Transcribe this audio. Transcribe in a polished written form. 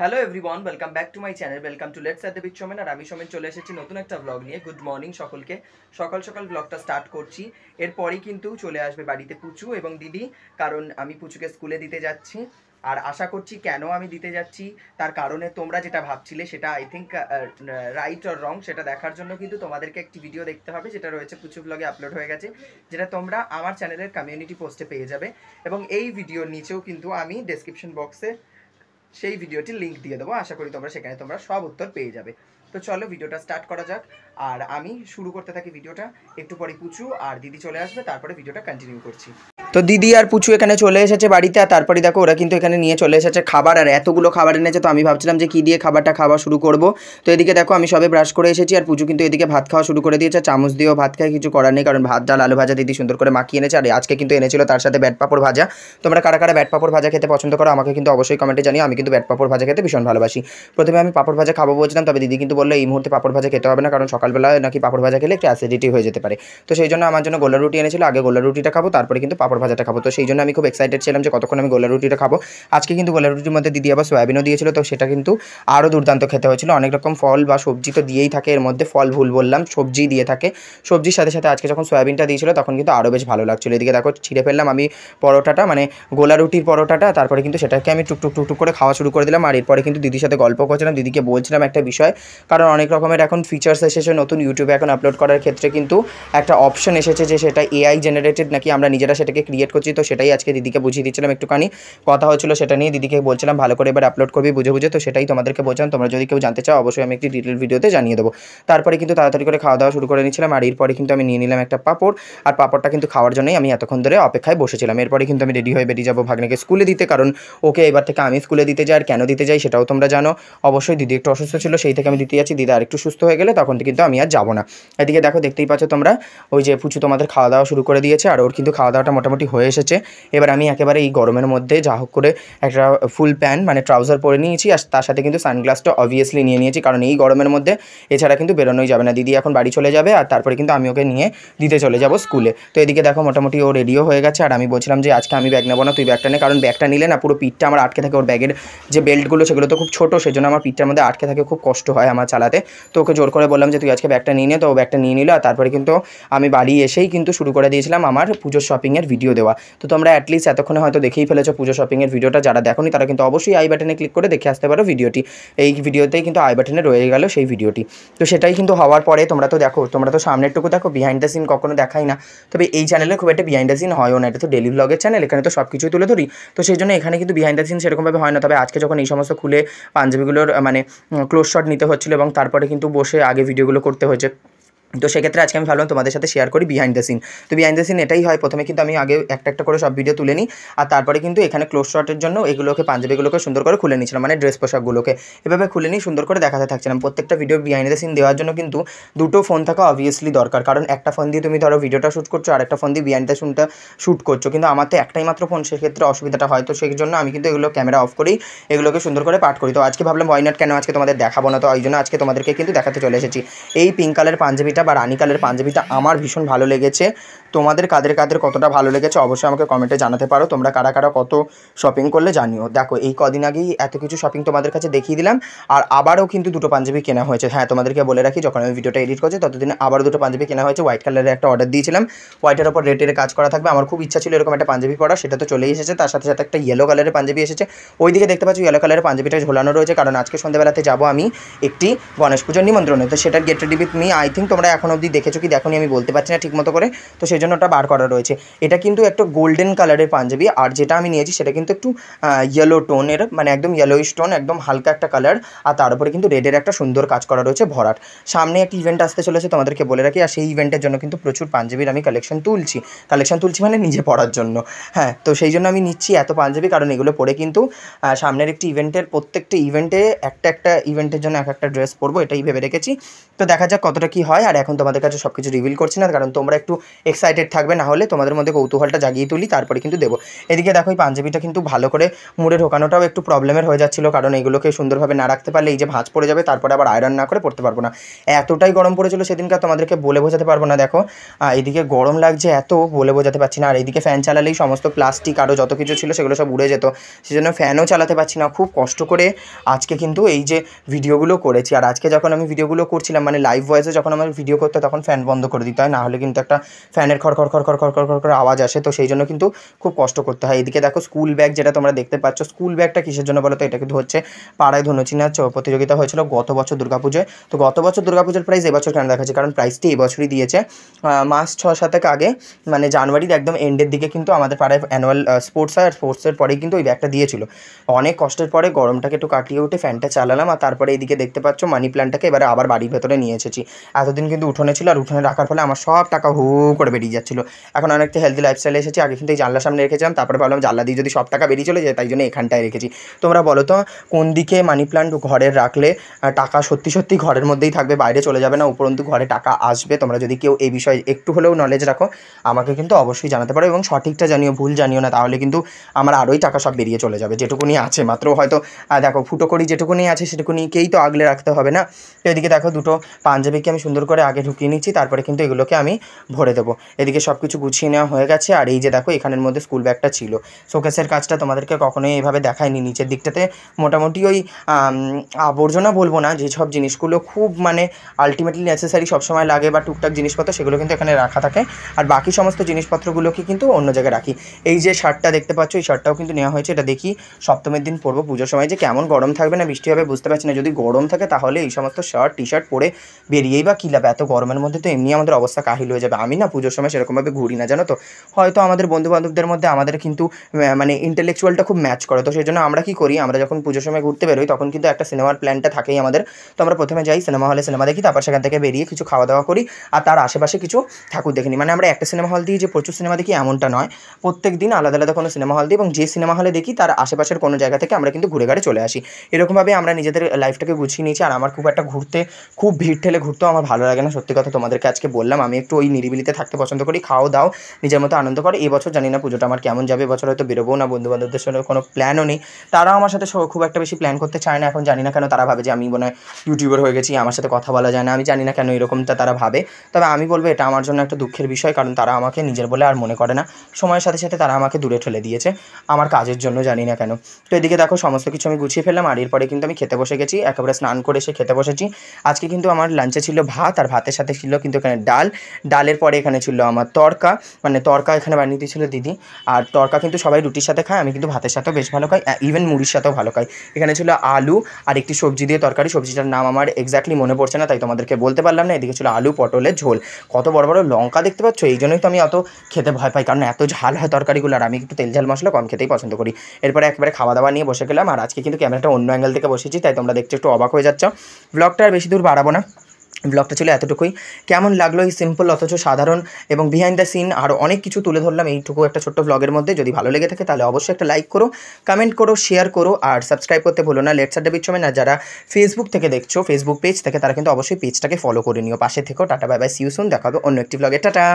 Hello everyone, welcome back to my channel. Welcome to let's at the beach Somen. আর আমি সোমেন চলে এসেছি নতুন একটা ব্লগ নিয়ে। গুড মর্নিং সকলকে। সকাল সকাল ব্লগটা স্টার্ট করছি। এরপরেই কিন্তু চলে আসবে বাড়িতে পুচু এবং দিদি, কারণ আমি পুচুকে স্কুলে দিতে যাচ্ছি। আর আশা করছি কেন আমি দিতে যাচ্ছি তার কারণে তোমরা যেটা ভাবছিলে সেটা I think right or wrong, সেটা দেখার জন্য কিন্তু তোমাদেরকে একটি ভিডিও দেখতে হবে, যেটা রয়েছে পুচু ব্লগে আপলোড হয়ে গেছে, যেটা তোমরা আমার চ্যানেলের কমিউনিটি পোস্টে পেয়ে যাবে। এবং এই ভিডিওর নিচেও কিন্তু আমি ডেসক্রিপশন বক্সে সেই ভিডিওটির লিঙ্ক দিয়ে দেবো। আশা করি সেখানে তোমরা সব উত্তর পেয়ে যাবে। তো চলো ভিডিওটা স্টার্ট করা যাক। আর আমি শুরু করতে থাকি ভিডিওটা। একটু পরে পুচু আর দিদি চলে আসবে, তারপরে ভিডিওটা কন্টিনিউ করছি। তো দিদি আর পুচু এখানে চলে এসেছে বাড়িতে। আর তারপরে দেখো ওরা কিন্তু এখানে নিয়ে চলে এসেছে খাবার, আর এতগুলো খাবার এনেছে। তো আমি ভাবছিলাম যে কী দিয়ে খাবারটা খাওয়া শুরু করব। তো এদিকে দেখো আমি সবে ব্রাশ করে এসেছি, আর পুচু কিন্তু এদিকে ভাত খাওয়া শুরু করে দিয়েছে। চামচ দিয়েও ভাত খায়, কিছু করার নেই, কারণ ভাত ডাল আলু ভাজা দিদি সুন্দর করে মাখিয়ে এনেছে। আর আজকে কিন্তু এনেছিল তার সাথে ব্যাট পাঁপড় ভাজা। তোমরা কারা কারা ব্যাট পাঁপড় ভাজা খেতে পছন্দ করো আমাকে কিন্তু অবশ্যই কমেন্টে জানিও। আমি কিন্তু ব্যাট পাঁপড় ভাজা খেতে ভীষণ ভালোবাসি। প্রথমে আমি পাঁপড় ভাজা খাবো বলছিলাম, তবে দিদি কিন্তু বললো এই মুহূর্তে পাঁপড় ভাজা খেতে হবে না, কারণ সকালবেলা নাকি পাঁপড় ভাজা খেলে একটু অ্যাসিডিটি হয়ে যেতে পারে। তো সেই জন্য আমার জন্য গোলা রুটি এনেছিল। আগে গোলা রুটিটা খাবো, তারপরে কিন্তু পাঁপড় ভাজাটা খাবো। তো সেই জন্য আমি খুব এক্সাইটেড ছিলাম যে কতক্ষণ আমি গোলা রুটিটা খাবো। আজকে কিন্তু গোলা রুটির মধ্যে দিদি আবার সয়াবিনও দিয়েছিল, তো সেটা কিন্তু আরও দুর্দান্ত খেতে হয়েছিল। অনেক রকম ফল বা সবজি তো দিয়েই থাকে এর মধ্যে, ফল ভুল বললাম, সবজি দিয়ে থাকে। সবজির সাথে সাথে আজকে যখন সয়াবিনটা দিয়েছিল তখন কিন্তু আরও বেশ ভালো লাগছিলো। এদিকে দেখো ছিঁড়ে ফেললাম আমি পরোটাটা, মানে গোলা রুটির পরোটাটা। তারপরে কিন্তু সেটাকে আমি টুকটুক টুকটুক করে খাওয়া শুরু করে দিলাম। আর এরপরে কিন্তু দিদির সাথে গল্প করছিলাম, দিদিকে বলছিলাম একটা বিষয়, কারণ অনেক রকমের এখন ফিচার্স এসেছে নতুন ইউটিউবে এখন আপলোড করার ক্ষেত্রে কিন্তু একটা অপশন এসেছে যে সেটা এআই জেনারেটেড নাকি আমরা নিজেরা সেটাকে ক্রিয়েট করছি। তো সেটাই আজকে দিদিকে বুঝিয়ে দিচ্ছিলাম, একটুখানি কথা হচ্ছিলো সেটা নিয়ে। দিদিকে বলছিলাম ভালো করে এবার আপলোড করবি বুঝে বুঝে। তো সেটাই তোমাদেরকে বলছিলাম, তোমরা যদি কেউ জানতে চাও অবশ্যই আমি একটি ডিটেল ভিডিওতে জানিয়ে দেবো। তারপরে কিন্তু তাড়াতাড়ি করে খাওয়া দাওয়া শুরু করে নিচ্ছিলাম। আর এরপরে কিন্তু আমি নিয়ে নিলাম একটা পাঁপড়, আর পাঁপড়টা কিন্তু খাওয়ার জন্যই আমি এতক্ষণ ধরে অপেক্ষায় বসেছিলাম। এরপরে কিন্তু আমি রেডি হয়ে বেরিয়ে যাবো ভাগ্নেকে স্কুলে দিতে, কারণ ওকে এবার থেকে আমি স্কুলে দিতে যাই। আর কেন দিতে যাই সেটাও তোমরা জানো অবশ্যই। দিদি একটু অসুস্থ ছিল, সেই থেকে আমি দিতে যাচ্ছি। দিদা আর একটু সুস্থ হয়ে গেলে তখন কিন্তু আমি আর যাবো না। এদিকে দেখো দেখতেই পাচ্ছ তোমরা, ওই যে পুচু তোমাদের খাওয়া দাওয়া শুরু করে দিয়েছে, আর ওর কিন্তু খাওয়া দাওয়াটা মোটামুটি হয়ে এসেছে। এবার আমি একেবারে এই গরমের মধ্যে যা হোক করে একটা ফুল প্যান্ট মানে ট্রাউজার পরে নিয়েছি, আর তার সাথে কিন্তু সানগ্লাসটা অবভিয়াসলি নিয়ে নিয়েছি, কারণ এই গরমের মধ্যে এছাড়া কিন্তু বেরোনোই যাবে না। দিদি এখন বাড়ি চলে যাবে, আর তারপরে কিন্তু আমি ওকে নিয়ে দিতে চলে যাব স্কুলে। তো এদিকে দেখো মোটামুটি ও রেডিও হয়ে গেছে। আর আমি বলছিলাম যে আজকে আমি ব্যাগ নেবো না, তুই ব্যাগটা নে, কারণ ব্যাগটা নিলে না পুরো পিঠটা আমার আটকে থাকে। ওর ব্যাগের যে বেল্টগুলো সেগুলো তো খুব ছোটো, সেজন্য আমার পিঠটার মধ্যে আটকে থাকে, খুব কষ্ট হয় আমার চালাতে। তো ওকে জোর করে বললাম যে তুই আজকে ব্যাগটা নিয়ে নে। তো ও ব্যাগটা নিয়ে নিল। আর তারপরে কিন্তু আমি বাড়ি এসেই কিন্তু শুরু করে দিয়েছিলাম আমার পুজোর শপিংয়ের ভিডিও দেওয়া। তো তোমরা অ্যাটলিস্ট এতক্ষণে হয়তো দেখেই ফেলেছো পুজো শপিংয়ের ভিডিওটা। যারা দেখোনি তারা কিন্তু অবশ্যই আই বাটনে ক্লিক করে দেখে আসতে পারো ভিডিওটি। এই ভিডিওতেই কিন্তু আই বাটনে রয়ে গেল সেই ভিডিওটি। তো সেটাই কিন্তু হওয়ার পরে তোমরা তো দেখো, তোমরা তো সামনেরটুকু দেখো, বিহাইন্ড দ্য সিন কখনো দেখাই না। তবে এই চ্যানেলে খুব একটা বিহাইন্ড দ্য সিন হয়ও না, এটা তো ডেলি ব্লগের চ্যানেল, এখানে তো সব কিছুই তুলে ধরি। তো সেই জন্য এখানে কিন্তু বিহাইন্ড দ্য সিন সেরকমভাবে হয় না। তবে আজকে যখন এই সমস্ত খুলে পাঞ্জাবিগুলোর মানে ক্লোজ শট নিতে হচ্ছিলো এবং তারপরে কিন্তু বসে আগে ভিডিওগুলো করতে হয়েছে, তো সেক্ষেত্রে আজকে আমি ভাবলাম তোমাদের সাথে শেয়ার করি বিহাইন্ড দ্য সিন। তো বিহাইন্ড দ্য সিন এটাই হয়, প্রথমে কিন্তু আমি আগে একটা একটা করে সব ভিডিও তুলে নিই, আর তারপরে কিন্তু এখানে ক্লোজ শটের জন্য এগুলোকে পাঞ্জাবিগুলোকে সুন্দর করে খুলে নিয়েছিলাম, মানে ড্রেস পোশাকগুলোকে এভাবে খুলে নিই, সুন্দর করে দেখাতে থাকছিলাম। প্রত্যেকটা ভিডিও বিহাইন্ড দ্য সিন দেওয়ার জন্য কিন্তু দুটো ফোন থাকা অবভিয়াসলি দরকার, কারণ একটা ফোন দিয়ে তুমি ধরো ভিডিওটা শ্যুট করছো, আর একটা ফোন দিয়ে বিহাইন্ড দ্য সিনটা শ্যুট করছো, কিন্তু আমার তো একটাই মাত্র ফোন, সেক্ষেত্রে অসুবিধাটা হয়। তো সেই জন্য আমি কিন্তু এগুলো ক্যামেরা অফ করেই এগুলোকে সুন্দর করে পাঠ করি। তো আজকে ভাবলাম ওয়াই নট, কেন আজকে তোমাদের দেখাবো না। তো ওই জন্য আজকে তোমাদেরকে কিন্তু দেখাতে চলে এসেছি। এই পিঙ্ক কালার পাঞ্জাবিটা বা রানী কালার পাঞ্জাবিটা আমার ভীষণ ভালো লেগেছে। তোমাদের কাদের কাদের কতটা ভালো লেগেছে অবশ্যই আমাকে কমেন্টে জানাতে পারো। তোমরা কারা কারা কত শপিং করলে জানিও। দেখো এই কদিন আগেই এত কিছু শপিং তোমাদের কাছে দেখিয়ে দিলাম, আর আবারও কিন্তু দুটো পাঞ্জাবি কেনা হয়েছে। হ্যাঁ, তোমাদেরকে বলে রাখি, যখন আমি ভিডিওটা এডিট করছি ততদিনে আবারও দুটো পাঞ্জাবি কেনা হয়েছে। হোয়াইট কালারের একটা অর্ডার দিয়েছিলাম, হোয়াইটের ওপর রেডের কাজ করা থাকবে। আমার খুব ইচ্ছা ছিল এরকম একটা পাঞ্জাবি পরা, সেটা তো চলেই এসেছে। তার সাথে সাথে একটা ইয়েলো কালারের পাঞ্জাবি এসেছে। ওইদিকে দেখতে পাচ্ছি ইয়েলো কালারের পাঞ্জাবিটা ঝোলানো রয়েছে, কারণ আজকে সন্ধ্যাবেলাতে যাবো আমি একটি গণেশ পুজোর নিমন্ত্রণে। তো সেটার get ready with me I think তোমরা এখন অবধি দেখেছো কি দেখোনি আমি বলতে পারছি না ঠিক মতো করে। তো সেই জন্য ওটা বার করা রয়েছে। এটা কিন্তু একটা গোল্ডেন কালারের পাঞ্জাবি, আর যেটা আমি নিয়েছি সেটা কিন্তু একটু ইয়েলো টোনের, মানে একদম ইয়েলোইশ টোন, একদম হালকা একটা কালার। আর তার উপরে কিন্তু রেডের একটা সুন্দর কাজ করা রয়েছে ভরাট। সামনে একটা ইভেন্ট আসতে চলেছে তোমাদেরকে বলে রাখি, আর সেই ইভেন্টের জন্য কিন্তু প্রচুর পাঞ্জাবির আমি কালেকশন তুলছি মানে নিজে পরার জন্য। হ্যাঁ, তো সেই জন্য আমি নিচ্ছি এত পাঞ্জাবি, কারণ এগুলো পরে কিন্তু সামনের একটি ইভেন্টের, প্রত্যেকটা ইভেন্টে একটা ইভেন্টের জন্য একটা ড্রেস পরবো, এটাই ভেবে রেখেছি। তো দেখা যাক কতটা কী হয়। আর এখন তোমাদের কাছে সব কিছু রিভিল করছি না, কারণ তোমরা একটু এক্সাইটেড এক্সাইটেড থাকবে, না হলে তোমাদের মধ্যে কৌতূহলটা জাগিয়ে তুলি তারপরে কিন্তু দেবো। এদিকে দেখো এই পাঞ্জাবিটা কিন্তু ভালো করে মুড়ে ঢোকানোটাও একটু প্রবলেমের হয়ে যাচ্ছিল, কারণ এইগুলোকে সুন্দরভাবে না রাখতে পারলে এই যে ভাঁজ পড়ে যাবে, তারপরে আবার আয়রন না করে পড়তে পারবো না। এতটাই গরম পড়েছিল সেদিনকার, তোমাদেরকে বলে বোঝাতে পারবো না। দেখো এইদিকে গরম লাগছে এত, বলে বোঝাতে পারছি না। আর এইদিকে ফ্যান চালালেই সমস্ত প্লাস্টিক আরও যত কিছু ছিল সেগুলো সব উড়ে যেত, সেজন্য ফ্যানও চালাতে পারছি না। খুব কষ্ট করে আজকে কিন্তু এই যে ভিডিওগুলো করেছি। আর আজকে যখন আমি ভিডিওগুলো করছিলাম, মানে লাইভ ভয়েসে যখন আমার ভিডিও করতে, তখন ফ্যান বন্ধ করে দিতে হয়, না হলে কিন্তু একটা ফ্যানের খড়খড় খড়খড় খড়খড় খড়খড় আওয়াজ আসে, তো সেই জন্য কিন্তু খুব কষ্ট করতে হয়। এদিকে দেখো স্কুল ব্যাগ যেটা তোমরা দেখতে পাচ্ছ, স্কুল ব্যাগটা কিসের জন্য বলো তো? এটা কিন্তু হচ্ছে পাড়ায় ধনুচিনাচ প্রতিযোগিতা হয়েছিল গত বছর দুর্গাপুজোয়। তো গত বছর দুর্গাপুজোর প্রাইস এবছর কেন দেখাচ্ছে? কারণ প্রাইসটি এবছরই দিয়েছে মাস 6-7 আগে, মানে জানুয়ারির একদম এন্ডের দিকে কিন্তু আমাদের পাড়ায় অ্যানুয়াল স্পোর্টস হয়, আর স্পোর্টসের পরেই কিন্তু ওই ব্যাগটা দিয়েছিল। অনেক কষ্টের পরে গরমটাকে একটু কাটিয়ে উঠে ফ্যানটা চালালাম, আর তারপরে এইদিকে দেখতে পাচ্ছ মানি প্ল্যান্টটাকে এবারে আবার বাড়ির ভেতরে নিয়ে এসেছি। এতদিন কিন্তু উঠোনে ছিল, আর উঠোনে রাখার ফলে আমার সব টাকা হু করে বেরিয়ে যাচ্ছিলো। এখন অনেকটা হেলদি লাইফস্টাইলে এসেছি। আগে কিন্তু এই জানলার সামনে রেখেছিলাম, তারপরে ভাবলাম জানলা দিয়ে যদি সব টাকা বেরিয়ে চলে যায়, তাই জন্য এখানটায় রেখেছি। তোমরা বলো তো কোন দিকে মানি প্ল্যান্ট ঘরের রাখলে টাকা সত্যি সত্যি ঘরের মধ্যেই থাকবে, বাইরে চলে যাবে না, উপরন্তু ঘরে টাকা আসবে? তোমরা যদি কেউ এই বিষয়ে একটু হলেও নলেজ রাখো আমাকে কিন্তু অবশ্যই জানাতে পারো, এবং সঠিকটা জানিও, ভুল জানিও না, তাহলে কিন্তু আমার আরোই টাকা সব বেরিয়ে চলে যাবে। যেটুকুনি আছে মাত্র, হয়তো দেখো ফুটো করি যেটুকুনি আছে সেটুকুনিকেই তো আগলে রাখতে হবে না। তো এদিকে দেখো দুটো পাঞ্জাবিকে আমি সুন্দর করে আগে ঢুকিয়ে নিচ্ছি, তারপরে কিন্তু এগুলোকে আমি ভরে দেবো। এদিকে সব কিছু গুছিয়ে নেওয়া হয়ে গেছে। আর এই যে দেখো এখানের মধ্যে স্কুল ব্যাগটা ছিল। শোকেসের কাজটা তোমাদেরকে কখনোই এইভাবে দেখায়নি। নিচের দিকটাতে মোটামুটি ওই আবর্জনা বলবো না, যেসব জিনিসগুলো খুব মানে আলটিমেটলি নেসেসারি সবসময় লাগে বা টুকটাক জিনিসপত্র, সেগুলো কিন্তু এখানে রাখা থাকে, আর বাকি সমস্ত জিনিসপত্রগুলোকে কিন্তু অন্য জায়গায় রাখি। এই যে শার্টটা দেখতে পাচ্ছ, এই শার্টটাও কিন্তু নেওয়া হয়েছে। এটা দেখি সপ্তমীর দিন পরবো, পুজোর সময় যে কেমন গরম থাকবে না বৃষ্টি হবে বুঝতে পারছি না। যদি গরম থাকে তাহলে এই সমস্ত শার্ট টি শার্ট পরে বেরিয়েই বা কী লাভ? এত গরমের মধ্যে তো এমনি আমাদের অবস্থা কাহিল হয়ে যাবে। আমি না পুজোর সময় সেরকমভাবে ঘুরি না, জানো তো। হয়তো আমাদের বন্ধুবান্ধবদের মধ্যে আমাদের কিন্তু মানে ইন্টেলেকচুয়ালটা খুব ম্যাচ করে, তো সেই জন্য আমরা কী করি, আমরা যখন পুজোর সময় ঘুরতে বেরোই তখন কিন্তু একটা সিনেমার প্ল্যানটা থাকেই আমাদের। তো আমরা প্রথমে যাই সিনেমা হলে, সিনেমা দেখি, তারপর সেখান থেকে বেরিয়ে কিছু খাওয়া দাওয়া করি, আর তার আশেপাশে কিছু ঠাকুর দেখে নিই। মানে আমরা একটা সিনেমা হল দিয়ে যে প্রচুর সিনেমা দেখি এমনটা নয়, প্রত্যেক দিন আলাদা আলাদা কোনো সিনেমা হল দিই, এবং যে সিনেমা হলে দেখি তার আশেপাশের কোনো জায়গা থেকে আমরা কিন্তু ঘুরে ঘাড়ে চলে আসি। এরকমভাবে আমরা নিজেদের লাইফটাকে গুছিয়ে নিয়েছি। আর আমার খুব একটা ঘুরতে, খুব ভিড় ঠেলে ঘুরতেও আমার ভালো লাগে না, সত্যি কথা তোমাদেরকে আজকে বললাম। আমি একটু ওই নিরিবিলিতে থাকতে পছন্দ করি, খাও দাও নিজের মতো আনন্দ করে। এবছর জানি না পুজোটা আমার কেমন যাবে, এবছর হয়তো বেরোবো না, বন্ধুবান্ধবদের সঙ্গে কোনো প্ল্যানও নেই, তারাও আমার সাথে খুব একটা বেশি প্ল্যান করতে চায় না। এখন জানি না কেন তারা ভাবে যে আমি মনে হয় ইউটিউবার হয়ে গেছি, আমার সাথে কথা বলা যায় না, আমি জানি না কেন এরকমটা তারা ভাবে। তবে আমি বলবো এটা আমার জন্য একটা দুঃখের বিষয়, কারণ তারা আমাকে নিজের বলে আর মনে করে না। সময়ের সাথে সাথে তারা আমাকে দূরে ঠেলে দিয়েছে আমার কাজের জন্য, জানি না কেন। তো এদিকে দেখো সমস্ত কিছু আমি গুছিয়ে ফেললাম, আর এরপরে কিন্তু আমি খেতে বসে গেছি, একেবারে স্নান করে এসে খেতে বসেছি। আজকে কিন্তু আমার লাঞ্চে ছিল ভাত, আর ভাতের সাথে ছিল কিন্তু এখানে ডাল, ডালের পরে এখানে ছিল আমার তড়কা, মানে তড়কা এখানে বানিয়ে দিয়েছিল দিদি। আর তড়কা কিন্তু সবাই রুটির সাথে খায়, আমি কিন্তু ভাতের সাথেও বেশ ভালো খাই, ইভেন মুড়ির সাথেও ভালো খাই। এখানে ছিল আলু আর একটি সবজি দিয়ে তরকারি, সবজিটার নাম আমার এক্স্যাক্টলি মনে পড়ছে না, তাই তোমাদেরকে বলতে পারলাম না। এদিকে ছিল আলু পটলের ঝোল, কত বড় বড় লঙ্কা দেখতে পাচ্ছ, এই জন্যই তো আমি অত খেতে ভয় পাই, কারণ এত ঝাল হয় তরকারিগুলো, আর আমি একটু তেল ঝাল মশলা কম খেতেই পছন্দ করি। এরপরে একেবারে খাওয়া দাওয়া নিয়ে বসে গেলাম। আর আজকে কিন্তু ক্যামেরাটা অন্য অ্যাঙ্গেল থেকে বসেছি, তাই তোমরা দেখতে একটু অবাক হয়ে যাচ্ছ। ব্লগটা আর বেশি দূর বাড়াবো না, ব্লগটা ছিল এতটুকুই। কেমন লাগলো এই সিম্পল অথচ সাধারণ এবং বিহাইন্ড দ্য সিন আরও অনেক কিছু তুলে ধরলাম এইটুকু একটা ছোট্ট ব্লগের মধ্যে। যদি ভালো লেগে থাকে তাহলে অবশ্যই একটা লাইক করো, কমেন্ট করো, শেয়ার করো, আর সাবস্ক্রাইব করতে ভুলো না লেটস আড্ডা উইথ সোমেন। আর যারা ফেসবুক থেকে দেখছো, ফেসবুক পেজ থেকে, তারা কিন্তু অবশ্যই পেজটাকে ফলো করে নিও। পাশে থেকেও। Tata bye bye, see you soon, দেখা হবে অন্য একটি ব্লগে, টাটা।